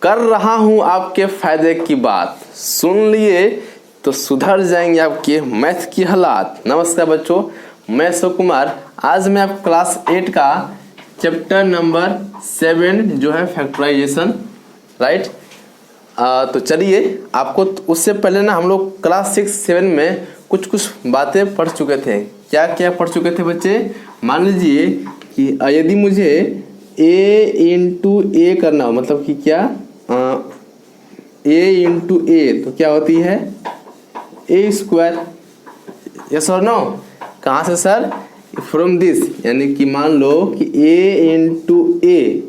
कर रहा हूं आपके फायदे की बात, सुन लिए तो सुधर जाएंगे आपके मैथ की हालात। नमस्कार बच्चों, मैं अशोक कुमार। आज मैं आप क्लास 8 का चैप्टर नंबर 7 जो है फैक्टराइजेशन, राइट। तो चलिए, आपको उससे पहले ना हम लोग क्लास 6-7 में कुछ बातें पढ़ चुके थे। क्या क्या पढ़ चुके थे बच्चे? मान लीजिए कि यदि मुझे a इंटू ए करना हो, मतलब कि क्या a इंटू ए, तो क्या होती है a स्क्वायर। यस और नो? कहाँ से सर? फ्रॉम दिस, यानी कि मान लो कि a इंटू ए,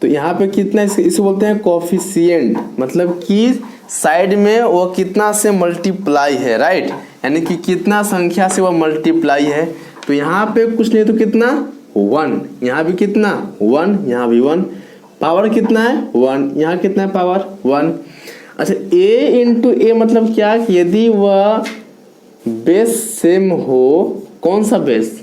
तो यहाँ पे कितना इसे बोलते हैं कोफिशिएंट, मतलब कि साइड में वो कितना से मल्टीप्लाई है, राइट। यानी कि कितना संख्या से वो मल्टीप्लाई है। तो यहाँ पे कुछ नहीं तो कितना 1, यहाँ भी कितना 1, यहाँ भी 1, पावर कितना है 1, यहाँ कितना है पावर 1। अच्छा, a इंटू ए मतलब क्या कि यदि वह बेस सेम हो, कौन सा बेस?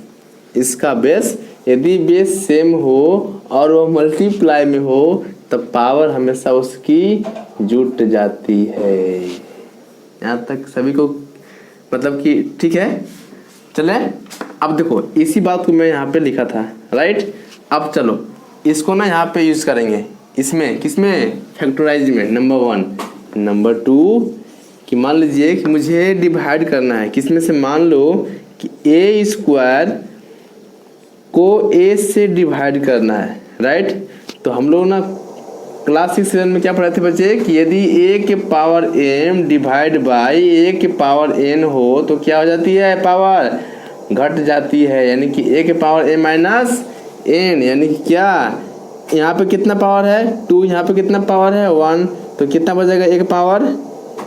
इसका बेस। यदि बेस सेम हो और वो मल्टीप्लाई में हो तब पावर हमेशा उसकी जुट जाती है। यहाँ तक सभी को मतलब कि ठीक है। चले, अब देखो इसी बात को मैं यहाँ पे लिखा था, राइट। अब चलो इसको ना यहाँ पे यूज करेंगे, इसमें किसमें? फैक्टराइज में। नंबर 1। नंबर 2 कि मान लीजिए कि मुझे डिवाइड करना है, किसमें से? मान लो कि ए स्क्वायर को a से डिवाइड करना है, राइट। तो हम लोग ना क्लास 6 में क्या पढ़े थे बच्चे कि यदि a के power m divide by a के पावर n हो तो क्या हो जाती है? पावर घट जाती है। यानी कि a के पावर m माइनस n, यानी कि क्या यहाँ पे कितना पावर है 2, यहाँ पे कितना पावर है 1, तो कितना बचेगा a के पावर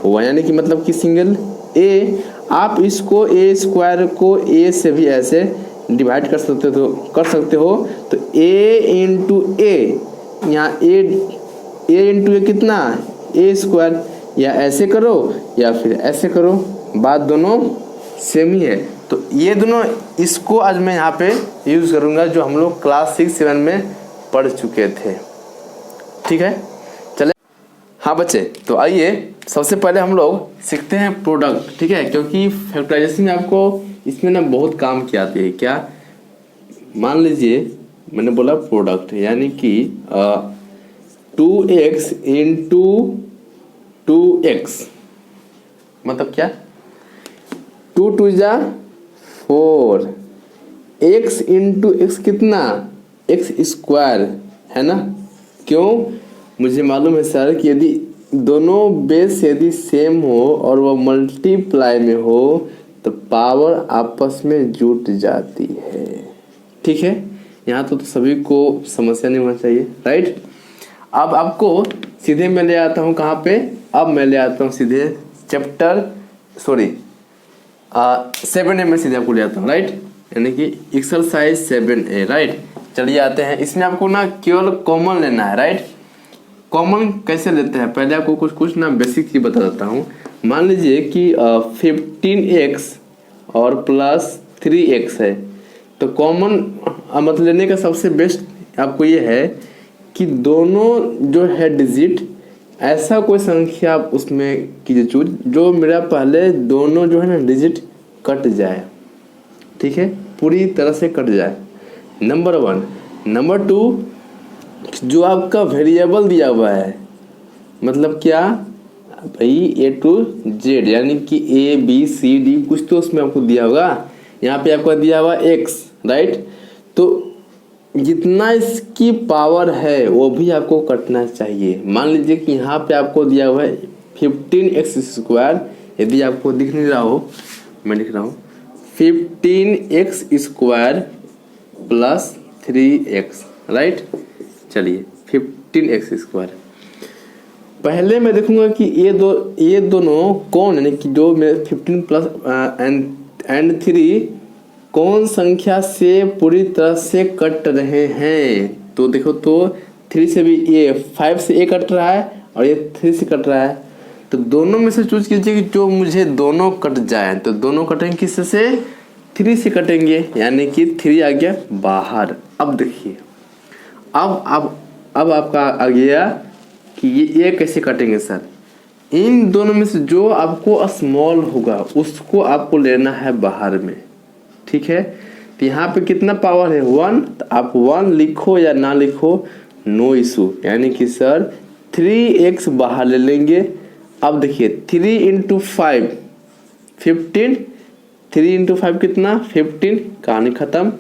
1, यानी कि मतलब कि सिंगल a। आप इसको a स्क्वायर को a से भी ऐसे डिवाइड कर सकते हो। तो a इंटू ए, यहाँ a इंटू ए कितना? a square. या ऐसे करो या फिर ऐसे करो, बात दोनों सेम ही है। तो ये दोनों, इसको आज मैं यहाँ पे यूज करूँगा जो हम लोग क्लास 6-7 में पढ़ चुके थे, ठीक है। चले, हाँ बच्चे, तो आइए सबसे पहले हम लोग सीखते हैं प्रोडक्ट, ठीक है। क्योंकि फैक्टराइजेशन में आपको इसमें ना बहुत काम की आती है। क्या? मान लीजिए मैंने बोला प्रोडक्ट, यानी कि 2x इंटू 2x मतलब क्या? 2 2 जा 4, x इंटू एक्स कितना? x स्क्वायर, है ना। क्यों? मुझे मालूम है सर कि यदि दोनों बेस यदि सेम हो और वह मल्टीप्लाई में हो तो पावर आपस में जुट जाती है, ठीक है। यहाँ तो सभी को समस्या नहीं होना चाहिए, राइट। अब आपको सीधे मैं ले आता हूँ कहाँ पे? अब मैं ले आता हूँ सीधे चैप्टर 7A में सीधे आपको ले आता हूँ, राइट। यानी कि एक्सरसाइज 7A, राइट। चलिए आते हैं, इसमें आपको ना केवल कॉमन लेना है, राइट। कॉमन कैसे लेते हैं? पहले आपको कुछ ना बेसिक चीज बता देता हूँ। मान लीजिए कि 15x और प्लस 3x है, तो कॉमन मतलब लेने का सबसे बेस्ट आपको ये है कि दोनों जो है डिजिट, ऐसा कोई संख्या आप उसमें कीजिए चूज जो मेरा पहले दोनों जो है ना डिजिट कट जाए, ठीक है, पूरी तरह से कट जाए। नंबर 1। नंबर 2, जो आपका वेरिएबल दिया हुआ है, मतलब क्या भाई A to Z, यानी कि A B C D कुछ तो उसमें आपको दिया होगा। यहाँ पे आपको दिया हुआ x, राइट। तो जितना इसकी पावर है वो भी आपको कटना चाहिए। मान लीजिए कि यहाँ पे आपको दिया हुआ है 15x स्क्वायर, यदि आपको दिख नहीं रहा हो, मैं लिख रहा हूँ 15x square plus 3x, right. चलिए 15x स्क्वायर, पहले मैं देखूंगा कि ये दोनों कौन, यानी कि जो मेरे 15 प्लस एंड 3 कौन संख्या से पूरी तरह से कट रहे हैं। तो देखो, तो 3 से भी ये 5 से ए कट रहा है और ये 3 से कट रहा है। तो दोनों में से चूज कीजिए कि जो मुझे दोनों कट जाए। तो दोनों कटेंगे किससे? 3 से कटेंगे, यानी कि 3 आ गया बाहर। अब देखिए, अब आपका आ गया कि ये कैसे कटेंगे सर, इन दोनों में से जो आपको स्मॉल होगा उसको आपको लेना है बाहर में, ठीक है। तो यहाँ पे कितना पावर है 1, तो आप 1 लिखो या ना लिखो नो इशू, यानी कि सर 3x बाहर ले लेंगे। अब देखिए 3 इंटू 5 15, 3 इंटू 5 कितना 15, कहानी खत्म।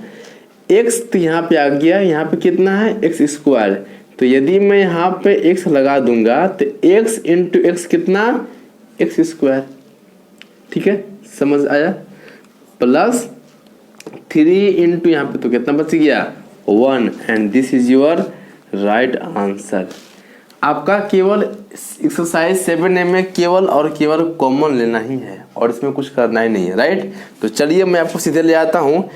x तो यहाँ पे आ गया, यहाँ पे कितना है x स्क्वायर, तो यदि मैं यहाँ पे x लगा दूंगा तो x इंटू एक्स कितना x स्क्वायर, ठीक है, समझ आया। प्लस 3 इंटू यहाँ पे तो कितना बच गया 1, and this is your right answer. आपका केवल एक्सरसाइज 7A में केवल और केवल कॉमन लेना ही है और इसमें कुछ करना ही नहीं है, राइट। तो चलिए मैं आपको सीधे ले आता हूँ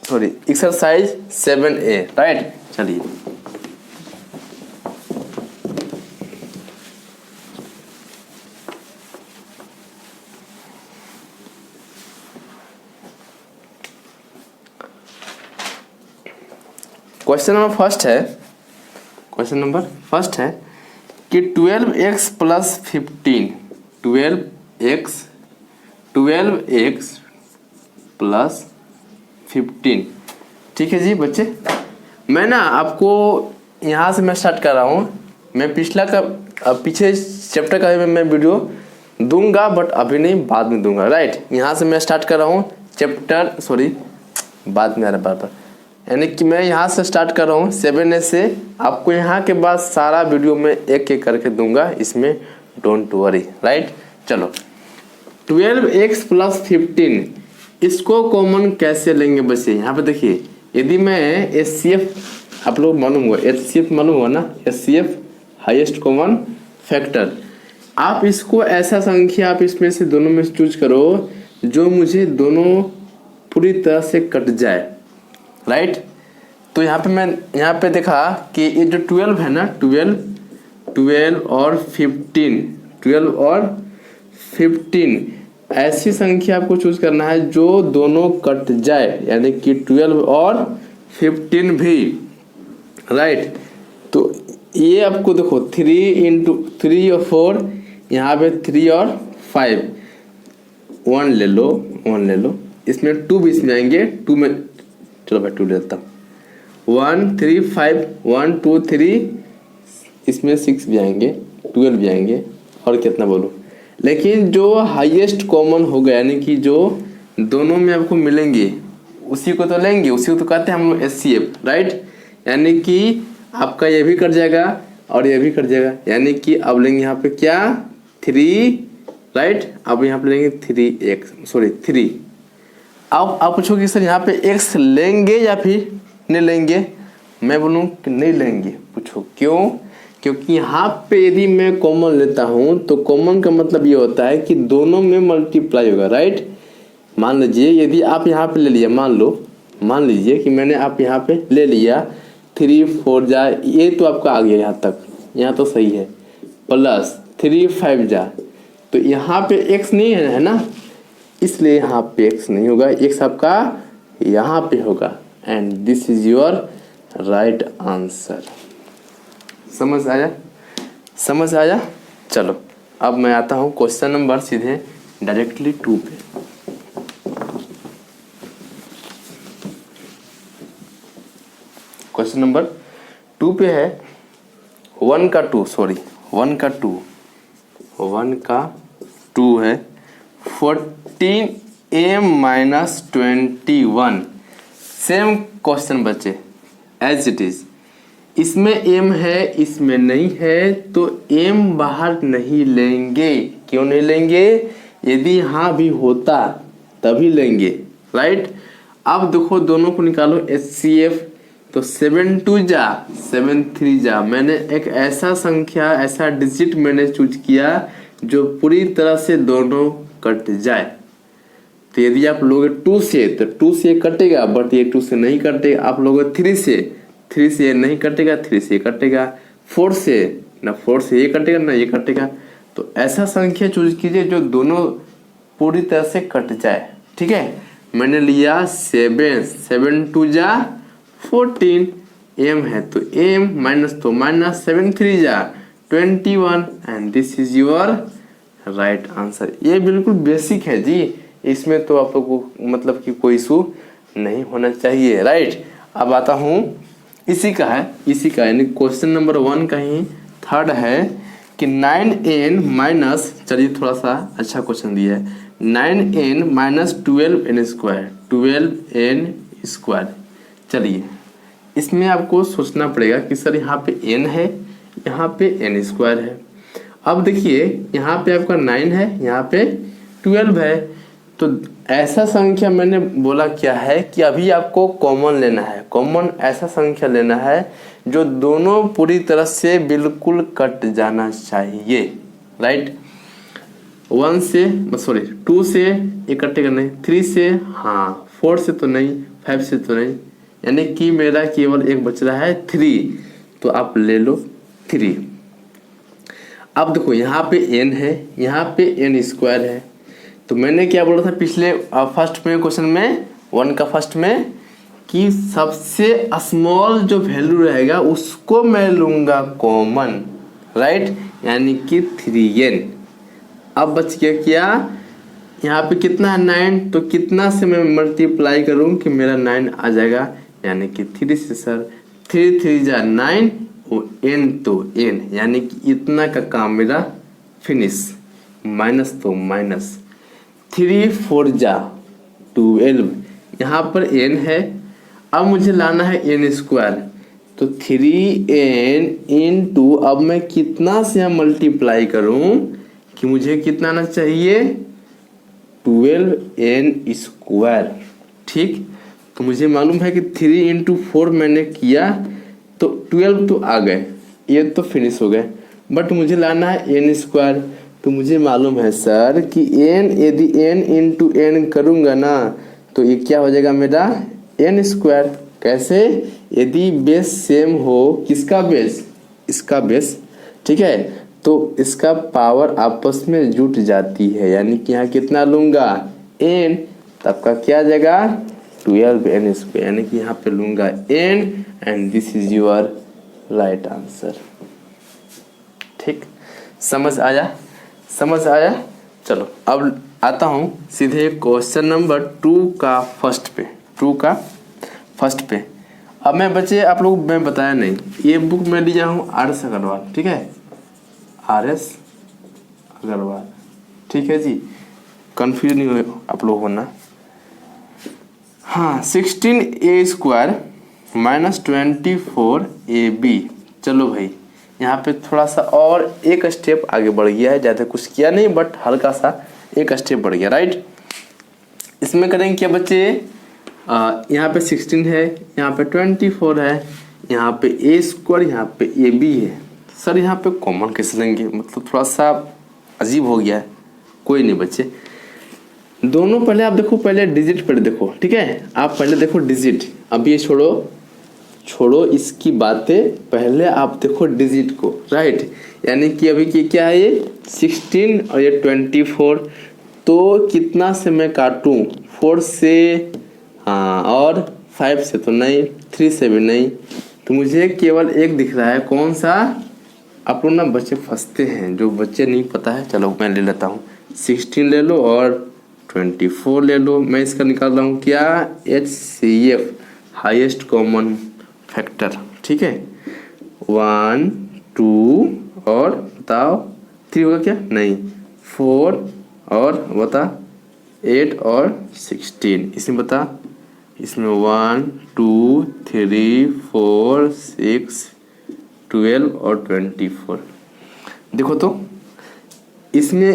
एक्सरसाइज 7A, राइट। चलिए क्वेश्चन नंबर फर्स्ट है कि 12x प्लस 15, 12x प्लस 15, ठीक है जी बच्चे। मैं ना आपको यहाँ से मैं स्टार्ट कर रहा हूँ, मैं पीछे चैप्टर का मैं वीडियो दूंगा बट अभी नहीं, बाद में दूंगा, राइट। यहाँ से मैं स्टार्ट कर रहा हूँ बाद में आ रहा बार, यानी कि मैं यहाँ से स्टार्ट कर रहा हूँ 7A से। आपको यहाँ के बाद सारा वीडियो में एक एक करके दूंगा, इसमें डोंट वरी, राइट। चलो 12x प्लस 15, इसको कॉमन कैसे लेंगे बच्चे। यहाँ पे देखिए, यदि मैं HCF, आप लोग मालूम हुआ HCF मालूम हुआ ना, HCF हाईएस्ट कॉमन फैक्टर। आप इसको ऐसा संख्या आप इसमें से दोनों में चूज करो जो मुझे दोनों पूरी तरह से कट जाए, राइट। तो यहाँ पे मैं यहाँ पे देखा कि ये जो 12 है ना, 12 और 15 ऐसी संख्या आपको चूज करना है जो दोनों कट जाए, यानी कि 12 और 15 भी, राइट। तो ये आपको देखो 3 इंटू 3 और 4, यहाँ पे 3 और 5, 1 ले लो, इसमें 2 भी इसमें आएंगे, 2 में चलो भाई 2 ले लेता हूँ, 1 3 5 1 2 3, इसमें 6 भी आएंगे, 12 भी आएंगे, और कितना बोलो। लेकिन जो हाईएस्ट कॉमन होगा, यानी कि जो दोनों में आपको मिलेंगे उसी को तो लेंगे, उसी को तो कहते हैं हम लोग HCF, राइट। यानी कि आपका ये भी कट जाएगा और ये भी कट जाएगा, यानी कि अब लेंगे यहाँ पे क्या 3, राइट। अब यहाँ पे लेंगे 3। अब आप पूछोगे सर यहाँ पे x लेंगे या फिर नहीं लेंगे, मैं बोलूँ कि नहीं लेंगे। पूछो क्यों, क्योंकि यहाँ पे यदि मैं कॉमन लेता हूँ तो कॉमन का मतलब ये होता है कि दोनों में मल्टीप्लाई होगा, राइट। मान लीजिए यदि आप यहाँ पे ले लिया, मान लीजिए कि मैंने आप यहाँ पे ले लिया 3 4 जा, ये तो आपका आ गया यहाँ तक, यहाँ तो सही है, प्लस 3 5 जा, तो यहाँ पे x नहीं है ना, इसलिए यहाँ पे x नहीं होगा, x आपका यहाँ पे होगा, and this is your right answer. समझ आया। चलो अब मैं आता हूँ क्वेश्चन नंबर सीधे डायरेक्टली 2 पे। क्वेश्चन नंबर 2 पे है 1 का 2 है 14m माइनस 21। सेम क्वेश्चन बच्चे एज इट इज, इसमें m है इसमें नहीं है, तो m बाहर नहीं लेंगे। क्यों नहीं लेंगे, यदि यहाँ भी होता तभी लेंगे, राइट। अब देखो दोनों को निकालो HCF, तो 7 2 जा 7 3 जा, मैंने एक ऐसा संख्या ऐसा डिजिट मैंने चूज किया जो पूरी तरह से दोनों कट जाए। तो यदि आप लोगे 2 से तो 2 से कटेगा, बट ये 2 से नहीं कटेगा। आप लोगे 3 से नहीं कटेगा, 3 से कटेगा, 4 से ना 4 से ये कटेगा ना ये कटेगा। तो ऐसा संख्या चूज कीजिए जो दोनों पूरी तरह से कट जाए, ठीक है। मैंने लिया 7 2 जा 14, m है तो m माइनस तो माइनस, 7 3 जा 21 and this is your right answer. ये बिल्कुल बेसिक है जी, इसमें तो आप लोग को मतलब कि कोई इशू नहीं होना चाहिए, राइट। अब आता हूँ इसी का यानी क्वेश्चन नंबर 1 का ही थर्ड है कि 9n माइनस, चलिए थोड़ा सा अच्छा क्वेश्चन दिया है, 9n minus 12n square, 12n square. चलिए इसमें आपको सोचना पड़ेगा कि सर यहाँ पे n है, यहाँ पे n स्क्वायर है। अब देखिए यहाँ पे आपका 9 है, यहाँ पे 12 है, तो ऐसा संख्या मैंने बोला क्या है कि अभी आपको कॉमन लेना है। कॉमन ऐसा संख्या लेना है जो दोनों पूरी तरह से बिल्कुल कट जाना चाहिए, राइट। 1 से सॉरी 2 से ये कटेगा नहीं, 3 से हाँ, 4 से तो नहीं, 5 से तो नहीं, यानी कि मेरा केवल एक बच रहा है 3, तो आप ले लो 3। अब देखो यहाँ पे n है, यहाँ पे n स्क्वायर है, तो मैंने क्या बोला था पिछले फर्स्ट में क्वेश्चन में 1 का फर्स्ट में कि सबसे स्मॉल जो वैल्यू रहेगा उसको मैं लूँगा कॉमन, राइट, यानी कि 3n। अब बच गया क्या, यहाँ पे कितना है 9, तो कितना से मैं मल्टीप्लाई करूँ कि मेरा 9 आ जाएगा, यानी कि 3 से सर 3 3 जा 9 और n तो n, यानी कि इतना का काम मेरा फिनिश। माइनस तो माइनस, 3 4 जा 12, यहाँ पर n है। अब मुझे लाना है n स्क्वायर, तो 3n इंटू, अब मैं कितना से मल्टीप्लाई करूं कि मुझे कितना आना चाहिए 12n स्क्वायर, ठीक। तो मुझे मालूम है कि 3 इंटू 4 मैंने किया तो 12 तो आ गए, ये तो फिनिश हो गए, बट मुझे लाना है n स्क्वायर। तो मुझे मालूम है सर कि n, यदि n इंटू n करूँगा ना तो ये क्या हो जाएगा मेरा n स्क्वायर। कैसे, यदि बेस सेम हो, किसका बेस, इसका बेस, ठीक है, तो इसका पावर आपस में जुट जाती है, यानी कि यहाँ कितना लूँगा n, तब का क्या आ जाएगा 12n स्क्वायर, यानी कि यहाँ पे लूँगा n and this is your right answer, ठीक। समझ आया। चलो अब आता हूँ सीधे क्वेश्चन नंबर 2 का फर्स्ट पे। अब मैं बच्चे आप लोग मैं बताया नहीं, ये बुक मैं लिया हूँ RS अग्रवाल, ठीक है, RS अग्रवाल, ठीक है जी, कंफ्यूज नहीं हो आप लोग होना। हाँ, 16a स्क्वायर माइनस 24ab। चलो भाई यहाँ पे थोड़ा सा और एक स्टेप आगे बढ़ गया है, ज़्यादा कुछ किया नहीं बट हल्का सा एक स्टेप बढ़ गया, राइट। इसमें करेंगे क्या बच्चे, यहाँ पे 16 है, यहाँ पे 24 है, यहाँ पे a स्क्वायर, यहाँ पे ab है। सर यहाँ पे कॉमन कैसे लेंगे, मतलब थोड़ा सा अजीब हो गया है। कोई नहीं बच्चे, दोनों पहले आप देखो, पहले डिजिट पर देखो, ठीक है, आप पहले देखो डिजिट। अब ये छोड़ो इसकी बातें, पहले आप देखो डिजिट को, राइट। यानी कि अभी क्या है ये 16 और ये 24, तो कितना से मैं काटूं, 4 से हाँ, और 5 से तो नहीं, 3 से भी नहीं, तो मुझे केवल एक दिख रहा है, कौन सा। आप लोग ना बच्चे फंसते हैं, जो बच्चे नहीं पता है, चलो मैं ले लेता हूँ, 16 ले लो और 24 ले लो। मैं इसका निकाल रहा हूँ क्या, HCF, हाईएस्ट कॉमन फैक्टर, ठीक है, 1 2 और बताओ 3 होगा क्या, नहीं 4 और बता 8 और 16, इसमें बता, इसमें 1 2 3 4 6 12 और 24। देखो तो इसमें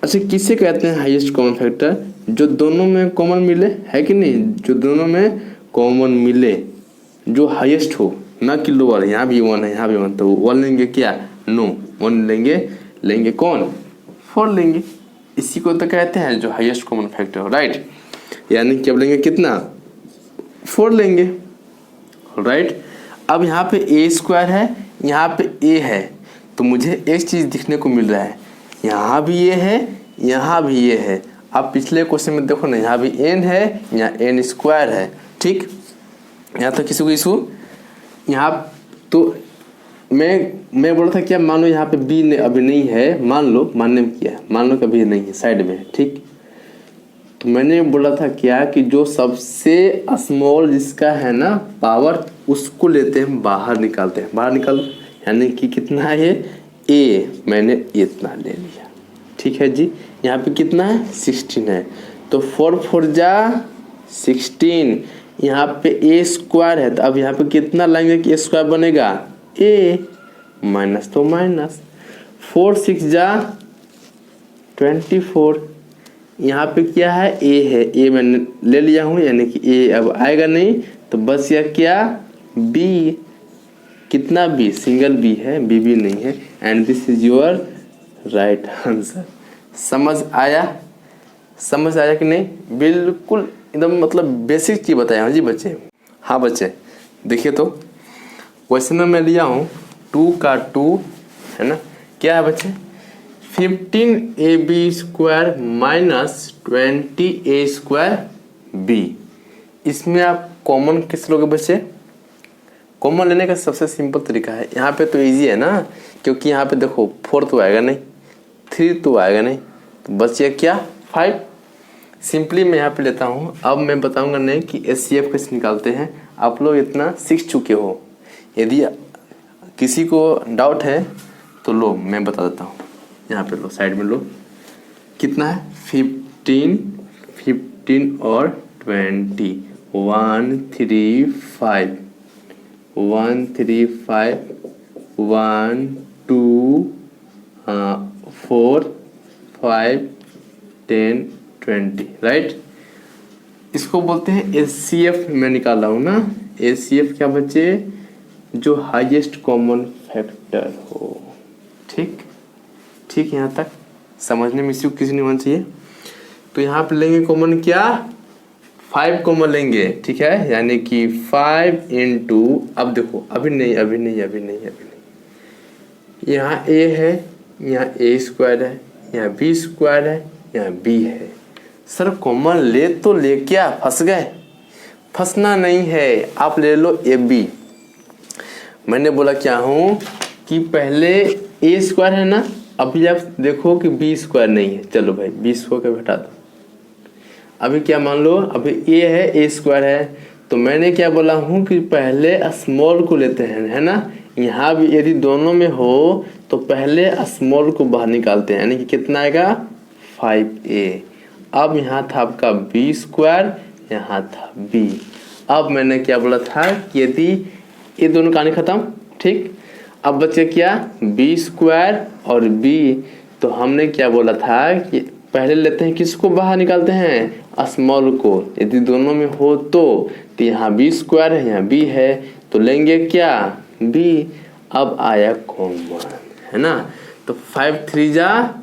अच्छा किसे कहते हैं हाईएस्ट कॉमन फैक्टर, जो दोनों में कॉमन मिले, है कि नहीं, जो दोनों में कॉमन मिले, जो हाईएस्ट हो, ना कि लोअर। यहाँ भी 1 है, यहाँ भी 1, तो 1 लेंगे क्या, नो 1 लेंगे कौन, 4 लेंगे। इसी को तो कहते हैं जो हाईएस्ट कॉमन फैक्टर हो, राइट। यानी कि अब लेंगे कितना, 4 लेंगे, राइट। अब यहाँ पे a स्क्वायर है, यहाँ पे a है, तो मुझे एक चीज़ दिखने को मिल रहा है, यहाँ भी ये है, यहाँ भी ये है। अब पिछले क्वेश्चन में देखो ना, यहाँ भी n है, यहाँ n स्क्वायर है, ठीक। यहाँ तो किसी को इशू, यहाँ तो मैं बोला था क्या, मान लो यहाँ पे बी अभी नहीं है, मान लो, मानने में क्या है, मान लो कि अभी नहीं है, साइड में है, ठीक। तो मैंने बोला था क्या कि जो सबसे स्मॉल जिसका है ना पावर, उसको लेते हैं बाहर निकालते हैं, बाहर निकाल, यानी कि कितना है ये ए, मैंने इतना ले लिया, ठीक है जी। यहाँ पे कितना है 16 है, तो 4 4 जा 16, यहाँ पे ए स्क्वायर है, तो अब यहाँ पे कितना लाएंगे कि ए स्क्वायर बनेगा ए, माइनस तो माइनस, 4 6 जा 24, यहाँ पे क्या है ए है, ए मैंने ले लिया हूँ, यानी कि ए अब आएगा नहीं, तो बस यह क्या बी, कितना बी, सिंगल बी है, बी भी नहीं है, and this is your right answer. समझ आया, समझ आया कि नहीं? बिल्कुल एकदम मतलब बेसिक चीज बताया हूँ जी बच्चे। हाँ बच्चे देखिए, तो क्वेश्चन में मैं लिया हूँ 2 का 2 है ना, क्या है बच्चे 15ab square minus 20a square B. इसमें आप कॉमन किस लोगे बच्चे? कॉमन लेने का सबसे सिंपल तरीका है, यहाँ पे तो इजी है ना, क्योंकि यहाँ पे देखो 4 तो आएगा नहीं, 3 तो आएगा नहीं, तो बच गया क्या 5। सिंपली मैं यहाँ पे लेता हूँ। अब मैं बताऊंगा नहीं कि HCF कैसे निकालते हैं, आप लोग इतना सीख चुके हो। यदि किसी को डाउट है तो लो मैं बता देता हूँ, यहाँ पे लो साइड में लो, कितना है 15 और 20, 1 3 5 1 3 5 1 2 4 5 10 20, राइट। इसको बोलते हैं HCF। मैं निकाला हूँ ना, HCF क्या बच्चे, जो हाईएस्ट कॉमन फैक्टर हो, ठीक ठीक। यहाँ तक समझने में इश्यू किसी नहीं होना चाहिए। तो यहाँ पे लेंगे कॉमन क्या 5 कॉमन लेंगे, ठीक है, यानी कि 5 इंटू, अब देखो अभी नहीं, यहाँ a है, यहाँ a स्क्वायर है, यहाँ b स्क्वायर है, यहाँ b है। सर कॉमन ले तो ले, क्या फंस गए? फंसना नहीं है, आप ले लो ab। मैंने बोला क्या हूँ कि पहले a स्क्वायर है ना, अभी आप देखो कि b स्क्वायर नहीं है, चलो भाई b स्क्वायर का हटा दो। अभी क्या मान लो, अभी a है, a स्क्वायर है, तो मैंने क्या बोला हूँ कि पहले स्मॉल को लेते हैं, है ना। यहाँ भी यदि दोनों में हो तो पहले स्मॉल को बाहर निकालते हैं, यानी कि कितना आएगा 5a। अब यहाँ था आपका b स्क्वायर, यहाँ था b। अब मैंने क्या बोला था कि यदि ये दोनों कहानी खत्म, ठीक। अब बचे क्या b स्क्वायर और b, तो हमने क्या बोला था कि पहले लेते हैं किसको बाहर निकालते हैं स्मॉल को, यदि दोनों में हो तो यहाँ b स्क्वायर है, यहाँ b है, तो लेंगे क्या b। अब आया कॉमन, है ना, तो 5 3 जा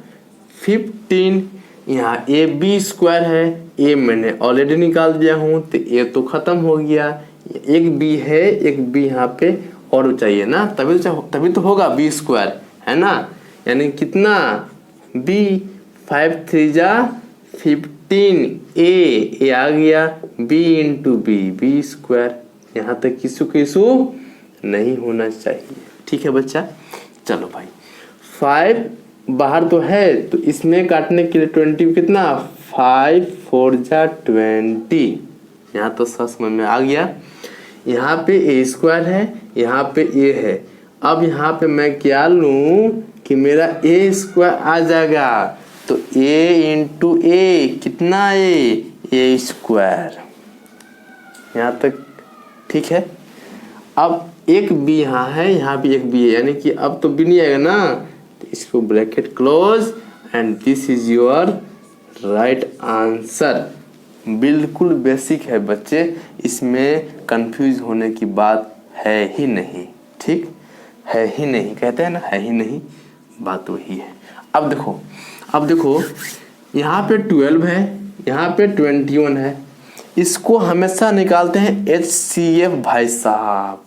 15, यहाँ a b स्क्वायर है, a मैंने ऑलरेडी निकाल दिया हूँ, तो a तो खत्म हो गया, एक b है, एक b यहाँ पे और चाहिए ना, तभी तो होगा b स्क्वायर, है ना, यानी कितना b। 5 3 जा 15, a आ गया, b इंटू b स्क्वायर। यहाँ तक किसु नहीं होना चाहिए, ठीक है बच्चा। चलो भाई 5 बाहर तो है, तो इसमें काटने के लिए 20 कितना 5 4 जा 20, यहाँ तो समझ में आ गया। यहाँ पे a स्क्वायर है, यहाँ पे a है। अब यहाँ पे मैं क्या लूँ कि मेरा a स्क्वायर आ जाएगा, तो a इंटू a कितना a स्क्वायर, यहाँ तक ठीक है। अब एक b यहाँ है, यहाँ भी एक b है, यानी कि अब तो b नहीं आएगा ना, तो इसको bracket close and this is your right answer. बिल्कुल बेसिक है बच्चे, इसमें कंफ्यूज होने की बात है ही नहीं, ठीक है ही नहीं, कहते हैं ना है ही नहीं, बात वही है। अब देखो यहाँ पे 12 है, यहाँ पे 21 है, इसको हमेशा निकालते हैं HCF भाई साहब।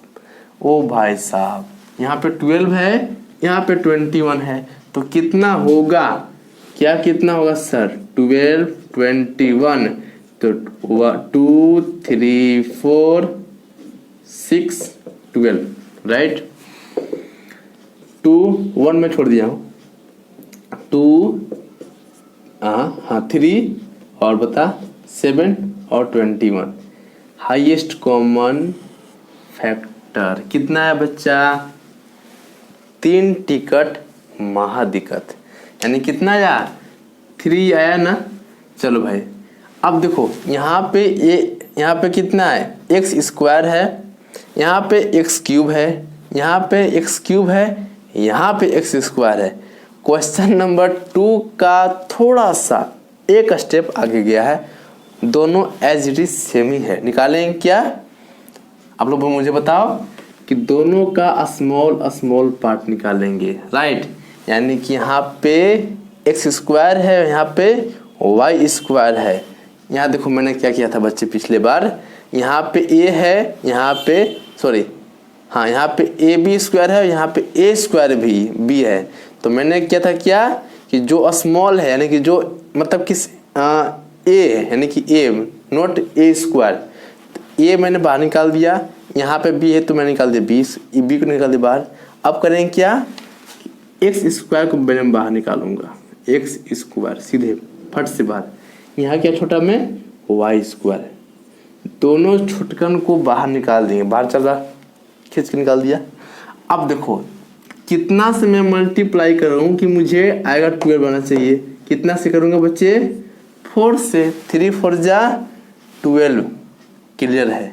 ओ भाई साहब, यहाँ पे 12 है, यहाँ पे 21 है, तो कितना होगा, क्या कितना होगा सर 12 21, तो 2 3 4 6 12, राइट। 2 1 में छोड़ दिया हूँ, 2 हाँ 3 और बता 7 और 21। हाईएस्ट कॉमन फैक्टर कितना है बच्चा? 3 टिकट महादिक्कत, यानी कितना आया? 3 आया ना। चलो भाई अब देखो यहाँ पे कितना है? एक्स स्क्वायर है, यहाँ पे एक्स क्यूब है, यहाँ पे एक्स क्यूब है, यहाँ पे एक्स स्क्वायर है। क्वेश्चन नंबर 2 का थोड़ा सा एक स्टेप आगे गया है, दोनों एज इट इज सेम ही है। निकालेंगे क्या? आप लोग मुझे बताओ कि दोनों का स्मॉल पार्ट निकालेंगे, राइट। यानी कि यहाँ पे एक्स स्क्वायर है, यहाँ पे वाई स्क्वायर है। यहाँ देखो मैंने क्या किया था बच्चे पिछले बार, यहाँ पे ए है, यहाँ पे सॉरी हाँ यहाँ पे ए बी स्क्वायर है, यहाँ पे ए स्क्वायर भी बी है। तो मैंने किया था क्या कि जो स्मॉल है यानी कि जो मतलब किस ए है यानी कि ए नॉट ए स्क्वायर, ए मैंने बाहर निकाल दिया, यहाँ पे बी है तो मैंने निकाल दिया बी को निकाल दिया बाहर। अब करेंगे क्या? एक्स स्क्वायर को मैं बाहर निकालूंगा, एक्स स्क्वायर सीधे फट से बाहर। यहाँ क्या छोटा में? Y square. दोनों छुटकन को बाहर निकाल देंगे, बाहर चल रहा खींच के निकाल दिया। अब देखो कितना से मैं मल्टीप्लाई कर रहा हूँ कि मुझे आएगा 12 आना चाहिए। कितना से करूँगा बच्चे? 4 से। 3 4 जा 12, क्लियर है।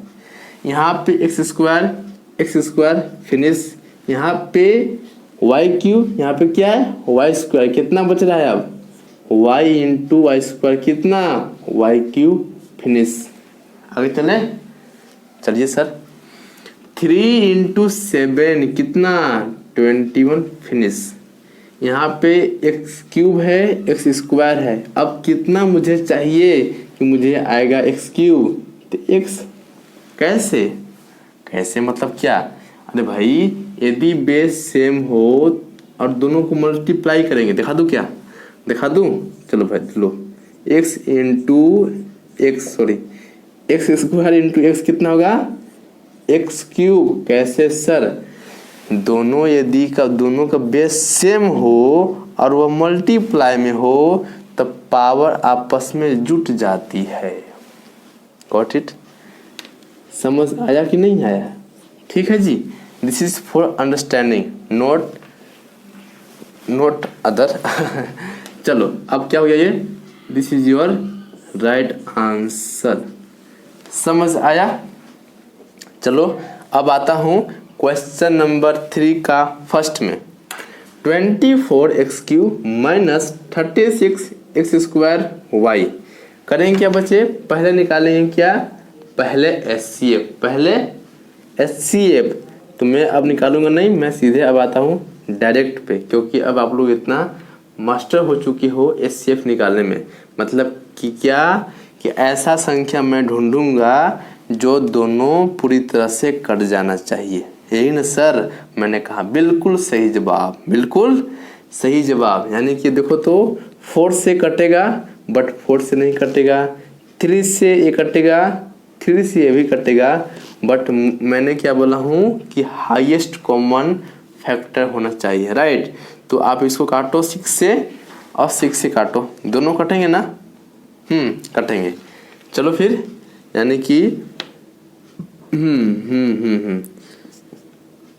यहाँ पे एक्स स्क्वायर फिनिश, यहाँ पे वाई क्यूब, यहाँ पे क्या है? Y square. कितना बच रहा है अब? वाई इंटू वाई स्क्वायर, कितना? Y cube finish. आगे चले, चलिए सर। 3 इंटू 7 कितना? 21 फिनिश। यहाँ पे एक्स क्यूब है, एक्स स्क्वायर है। अब कितना मुझे चाहिए कि मुझे आएगा एक्स क्यूब, तो एक्स कैसे मतलब क्या? अरे भाई यदि बेस सेम हो और दोनों को मल्टीप्लाई करेंगे, दिखा दूँ क्या? दिखा दूँ? चलो भाई लो, x into x x square into x कितना होगा? X cube. कैसे सर? दोनों का बेस सेम हो और वह मल्टीप्लाई में हो तब पावर आपस में जुट जाती है। Got it? समझ आया कि नहीं आया? ठीक है जी, this is for understanding not other. चलो अब क्या हो गया ये? This is your right answer. समझ आया? चलो अब आता हूँ क्वेश्चन नंबर 3 का फर्स्ट में। 24 X cube minus 36 X square Y. करेंगे क्या बच्चे? पहले निकालेंगे क्या? पहले HCF। तो मैं अब निकालूंगा नहीं, मैं सीधे अब आता हूँ डायरेक्ट पे, क्योंकि अब आप लोग इतना मास्टर हो चुकी हो HCF निकालने में। मतलब कि क्या कि ऐसा संख्या मैं ढूंढूंगा जो दोनों पूरी तरह से कट जाना चाहिए। यही ना सर मैंने कहा? बिल्कुल सही जवाब, बिल्कुल सही जवाब। यानी कि देखो तो 4 से कटेगा बट 4 से नहीं कटेगा, 3 से ये कटेगा, 3 से ये भी कटेगा, बट मैंने क्या बोला हूँ कि हाईएस्ट कॉमन फैक्टर होना चाहिए, राइट। तो आप इसको काटो 6 से और 6 से काटो, दोनों कटेंगे ना? कटेंगे। चलो फिर यानी कि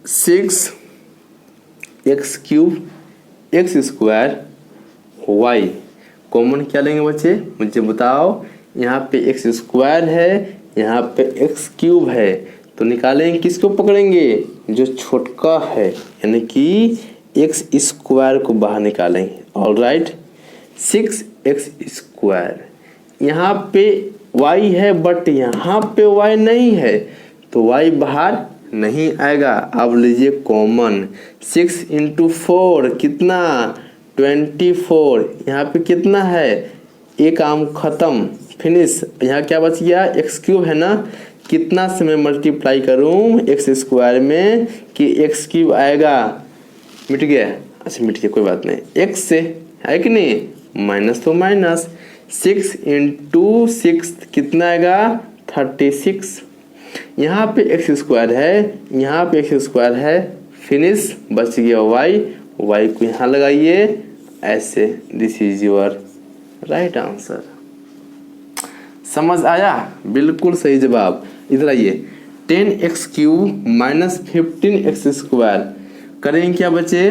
6 X cube X square Y common क्या लेंगे बच्चे? मुझे बताओ। यहाँ पे एक्स स्क्वायर है, यहाँ पे एक्स क्यूब है, तो निकालेंगे किसको पकड़ेंगे? जो छोटका है, यानी कि एक्स स्क्वायर को बाहर निकालेंगे। Alright, 6 x square. यहाँ पे y है बट यहाँ पे y नहीं है, तो y बाहर नहीं आएगा। अब लीजिए कॉमन, 6 इंटू 4 कितना? 24। यहाँ पे कितना है? एक आम खत्म, फिनिश। यहाँ क्या बच गया? एक्स क्यूब है ना? कितना से मैं मल्टीप्लाई करूँ एक्स स्क्वायर में कि एक्स क्यूब आएगा? मिट गया? अच्छा मिट गया, कोई बात नहीं। एक्स से है कि नहीं? माइनस तो माइनस, 6 इंटू 6 कितना आएगा? 36। यहाँ पे एक्स स्क्वायर है, यहाँ पे एक्स स्क्वायर है, फिनिश, बच गया वाई, वाई को यहाँ लगाइए ऐसे, this is your right answer. समझ आया? बिल्कुल सही जवाब। इधर आइए, 10x³ माइनस 15x² करेंगे क्या बच्चे?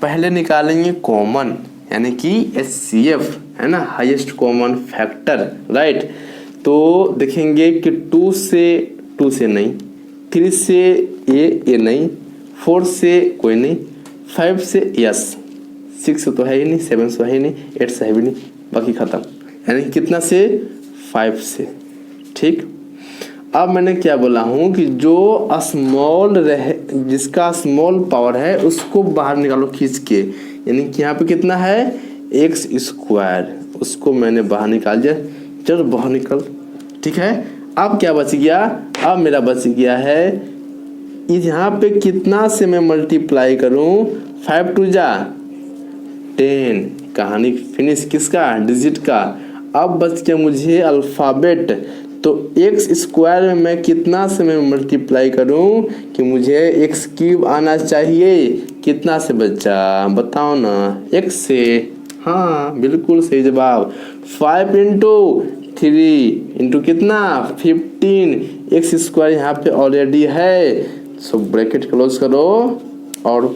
पहले निकालेंगे कॉमन, यानी कि HCF है ना, हाईएस्ट कॉमन फैक्टर, राइट। तो देखेंगे कि 2 से नहीं, 3 से ए नहीं, 4 से कोई नहीं, 5 से यस, 6 तो है ही नहीं, 7 तो है ही नहीं, 8 से है भी नहीं, बाकी खत्म। यानी कितना से? 5 से। ठीक, अब मैंने क्या बोला हूँ कि जो स्मॉल रहे, जिसका स्मॉल पावर है उसको बाहर निकालो खींच के, यानी कि यहाँ पे कितना है? x², उसको मैंने बाहर निकाल दिया। चलो बाहर निकल, ठीक है। अब क्या बच गया? अब मेरा बच गया है यहाँ पे कितना से मैं मल्टीप्लाई करूं? 5 2 जा 10। कहानी फिनिश किसका? डिजिट का। अब बच गया मुझे अल्फाबेट, तो x² में मैं कितना से मैं मल्टीप्लाई करूं कि मुझे x³ आना चाहिए? कितना से बच्चा बताओ ना? x से। हाँ बिल्कुल सही जवाब। 5 × 3 × कितना? 15। x² यहाँ पे ऑलरेडी है, सो ब्रैकेट क्लोज करो और